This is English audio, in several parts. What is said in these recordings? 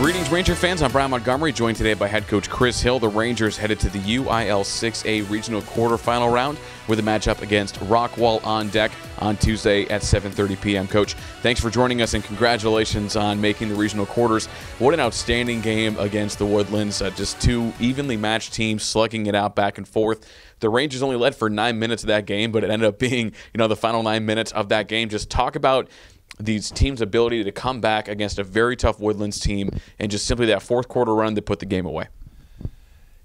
Greetings, Ranger fans. I'm Bryan Montgomery, joined today by head coach Chris Hill. The Rangers headed to the UIL 6A Regional Quarterfinal round with a matchup against Rockwall on deck on Tuesday at 7:30 p.m. Coach, thanks for joining us and congratulations on making the regional quarters. What an outstanding game against the Woodlands. Just two evenly matched teams slugging it out back and forth. The Rangers only led for 9 minutes of that game, but it ended up being, the final 9 minutes of that game. Just talk about these teams' ability to come back against a very tough Woodlands team and just simply that fourth quarter run that put the game away.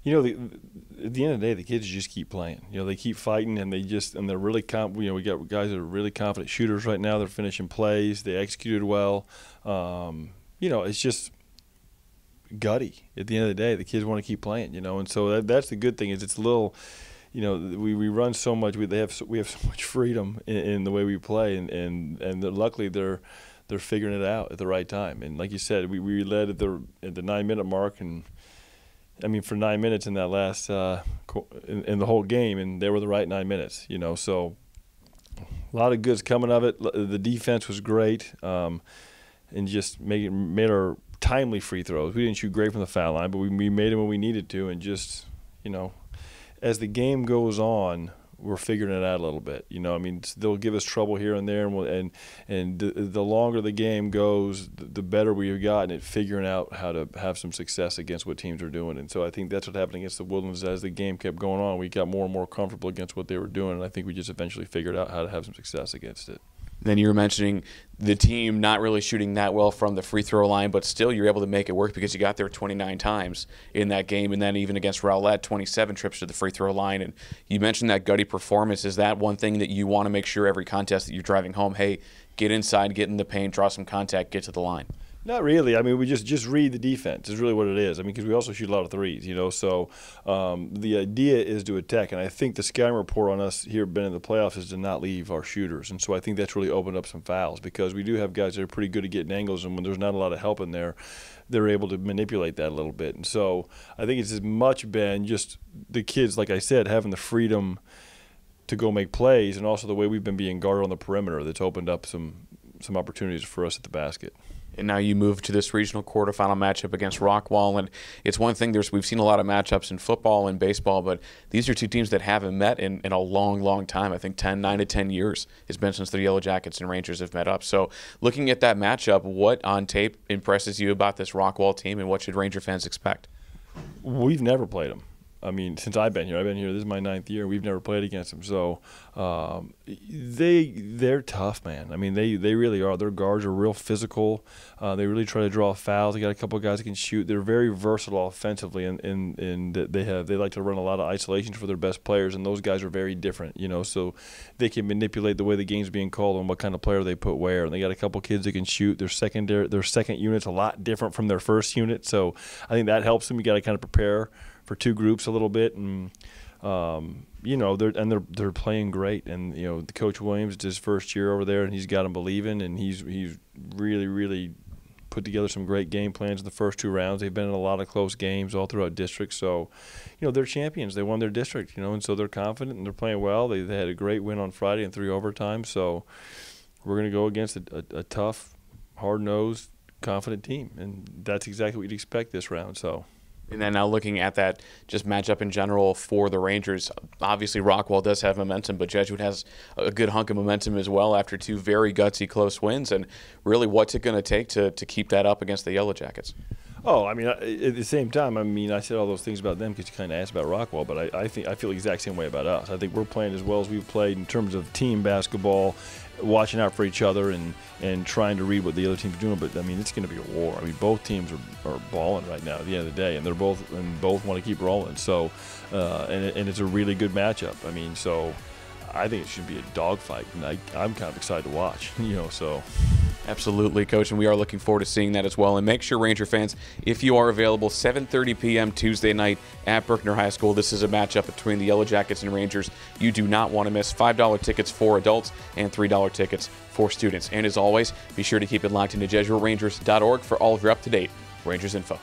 At the end of the day, the kids just keep playing. They keep fighting, and they're really we got guys that are really confident shooters right now. They're finishing plays. They executed well. It's just gutty. At the end of the day, the kids want to keep playing. And so that's the good thing is it's a little. We run so much. We have so much freedom in the way we play, and luckily they're figuring it out at the right time. And like you said, we led at the 9-minute mark, and for 9 minutes in that last in the whole game, and they were the right 9 minutes. So a lot of goods coming of it. The defense was great, and just made our timely free throws. We didn't shoot great from the foul line, but we made them when we needed to, and just as the game goes on, we're figuring it out a little bit. They'll give us trouble here and there, and the longer the game goes, the better we've gotten at figuring out how to have some success against what teams are doing. And so I think that's what happened against the Woodlands. As the game kept going on, we got more and more comfortable against what they were doing, and I think we just eventually figured out how to have some success against it. Then you were mentioning the team not really shooting that well from the free throw line, but still you're able to make it work because you got there 29 times in that game, and then even against Rowlett, 27 trips to the free throw line. And you mentioned that gutty performance. Is that one thing that you want to make sure every contest that you're driving home, hey, get inside, get in the paint, draw some contact, get to the line? Not really. We just read the defense is really what it is. Because we also shoot a lot of threes, So the idea is to attack, and I think the scouting report on us here been in the playoffs is to not leave our shooters, and so I think that's really opened up some fouls because we do have guys that are pretty good at getting angles, and when there's not a lot of help in there, they're able to manipulate that a little bit. And so I think it's as much been just the kids, like I said, having the freedom to go make plays, and also the way we've been being guarded on the perimeter that's opened up some opportunities for us at the basket. And now you move to this regional quarterfinal matchup against Rockwall, and it's one thing. We've seen a lot of matchups in football and baseball, but these are two teams that haven't met in a long, long time. I think 9 to 10 years it's been since the Yellow Jackets and Rangers have met up. So looking at that matchup, what on tape impresses you about this Rockwall team, and what should Ranger fans expect? We've never played them. Since I've been here, this is my 9th year. We've never played against them, so they're tough, man. They really are. Their guards are real physical. They really try to draw fouls. They got a couple of guys that can shoot. They're very versatile offensively, and they like to run a lot of isolations for their best players, and those guys are very different. So they can manipulate the way the game's being called and what kind of player they put where. And they got a couple kids that can shoot. Their second unit's a lot different from their first unit, so I think that helps them. You got to kind of prepare for two groups a little bit, and they're playing great. And the Coach Williams, it's his first year over there, and he's got them believing, and he's really put together some great game plans in the first 2 rounds. They've been in a lot of close games all throughout districts, so they're champions. They won their district, and so they're confident and they're playing well. They had a great win on Friday in 3 overtimes, so we're going to go against a tough, hard-nosed, confident team, and that's exactly what you'd expect this round. And then now looking at that just matchup in general for the Rangers, obviously Rockwall does have momentum, but Jesuit has a good hunk of momentum as well after 2 very gutsy close wins. And really, what's it going to take to keep that up against the Yellow Jackets? At the same time, I said all those things about them because you kind of asked about Rockwall, but I feel the exact same way about us. I think we're playing as well as we've played in terms of team basketball, watching out for each other and trying to read what the other team's doing. But it's going to be a war. Both teams are balling right now at the end of the day, and both want to keep rolling. So, and it's a really good matchup. So I think it should be a dogfight, and I'm kind of excited to watch. So. Absolutely, Coach, and we are looking forward to seeing that as well. And make sure, Ranger fans, if you are available, 7:30 p.m. Tuesday night at Berkner High School. This is a matchup between the Yellow Jackets and Rangers. You do not want to miss. $5 tickets for adults and $3 tickets for students. And as always, be sure to keep it locked into JesuitRangers.org for all of your up-to-date Rangers info.